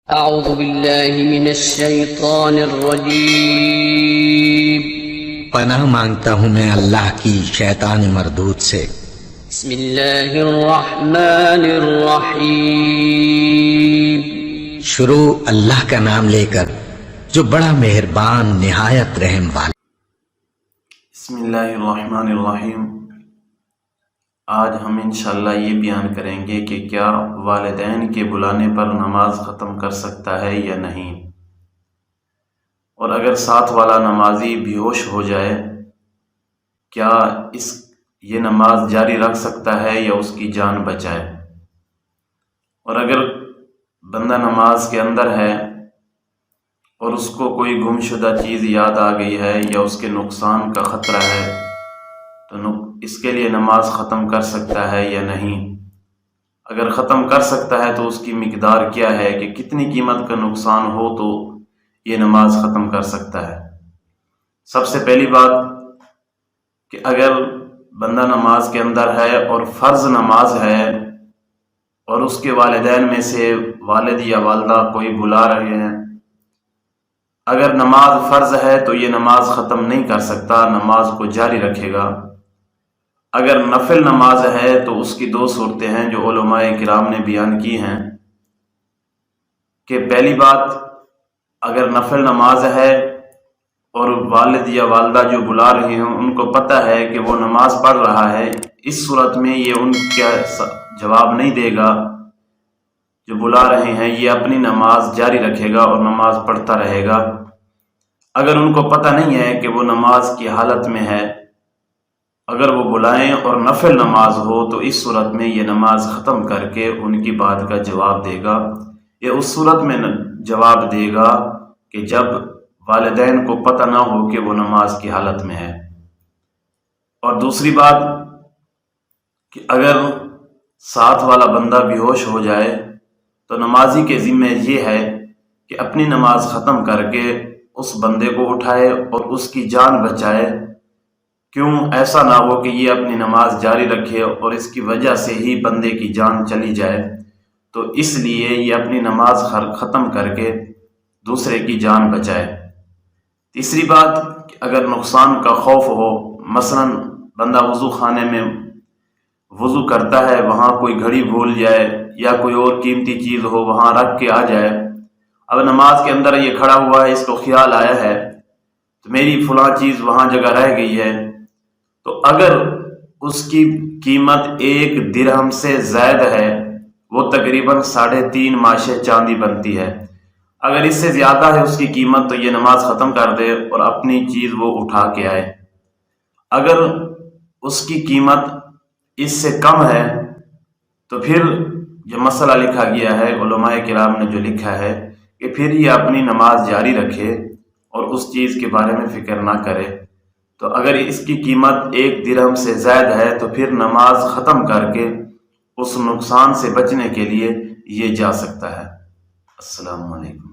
اعوذ باللہ من الشیطان الرجیم پناہ مانگتا ہوں میں اللہ کی شیطان مردود سے۔ بسم اللہ الرحمن الرحیم شروع اللہ کا نام لے کر جو بڑا مہربان نہایت رحم والا۔ بسم اللہ الرحمن الرحیم۔ آج ہم انشاءاللہ یہ بیان کریں گے کہ کیا والدین کے بلانے پر نماز ختم کر سکتا ہے یا نہیں، اور اگر ساتھ والا نمازی بے ہوش ہو جائے کیا یہ نماز جاری رکھ سکتا ہے یا اس کی جان بچائے، اور اگر بندہ نماز کے اندر ہے اور اس کو کوئی گم شدہ چیز یاد آ گئی ہے یا اس کے نقصان کا خطرہ ہے تو اس کے لیے نماز ختم کر سکتا ہے یا نہیں۔ اگر ختم کر سکتا ہے تو اس کی مقدار کیا ہے کہ کتنی قیمت کا نقصان ہو تو یہ نماز ختم کر سکتا ہے۔ سب سے پہلی بات کہ اگر بندہ نماز کے اندر ہے اور فرض نماز ہے اور اس کے والدین میں سے والد یا والدہ کوئی بلا رہے ہیں، اگر نماز فرض ہے تو یہ نماز ختم نہیں کر سکتا، نماز کو جاری رکھے گا۔ اگر نفل نماز ہے تو اس کی دو صورتیں ہیں جو علماء کرام نے بیان کی ہیں کہ پہلی بات، اگر نفل نماز ہے اور والد یا والدہ جو بلا رہے ہیں ان کو پتہ ہے کہ وہ نماز پڑھ رہا ہے، اس صورت میں یہ ان کا جواب نہیں دے گا، جو بلا رہے ہیں یہ اپنی نماز جاری رکھے گا اور نماز پڑھتا رہے گا۔ اگر ان کو پتہ نہیں ہے کہ وہ نماز کی حالت میں ہے، اگر وہ بلائیں اور نفل نماز ہو تو اس صورت میں یہ نماز ختم کر کے ان کی بات کا جواب دے گا۔ یہ اس صورت میں جواب دے گا کہ جب والدین کو پتہ نہ ہو کہ وہ نماز کی حالت میں ہے۔ اور دوسری بات کہ اگر ساتھ والا بندہ بے ہوش ہو جائے تو نمازی کے ذمہ یہ ہے کہ اپنی نماز ختم کر کے اس بندے کو اٹھائے اور اس کی جان بچائے، کیوں ایسا نہ ہو کہ یہ اپنی نماز جاری رکھے اور اس کی وجہ سے ہی بندے کی جان چلی جائے، تو اس لیے یہ اپنی نماز ختم کر کے دوسرے کی جان بچائے۔ تیسری بات کہ اگر نقصان کا خوف ہو، مثلا بندہ وضو خانے میں وضو کرتا ہے، وہاں کوئی گھڑی بھول جائے یا کوئی اور قیمتی چیز ہو وہاں رکھ کے آ جائے، اب نماز کے اندر یہ کھڑا ہوا ہے، اس کو خیال آیا ہے تو میری فلاں چیز وہاں جگہ رہ گئی ہے، تو اگر اس کی قیمت 1 درہم سے زائد ہے، وہ تقریباً 3.5 ماشے چاندی بنتی ہے، اگر اس سے زیادہ ہے اس کی قیمت تو یہ نماز ختم کر دے اور اپنی چیز وہ اٹھا کے آئے۔ اگر اس کی قیمت اس سے کم ہے تو پھر جو مسئلہ لکھا گیا ہے علماء کرام نے جو لکھا ہے کہ پھر یہ اپنی نماز جاری رکھے اور اس چیز کے بارے میں فکر نہ کرے۔ تو اگر اس کی قیمت 1 درہم سے زائد ہے تو پھر نماز ختم کر کے اس نقصان سے بچنے کے لیے یہ جا سکتا ہے۔ السلام علیکم۔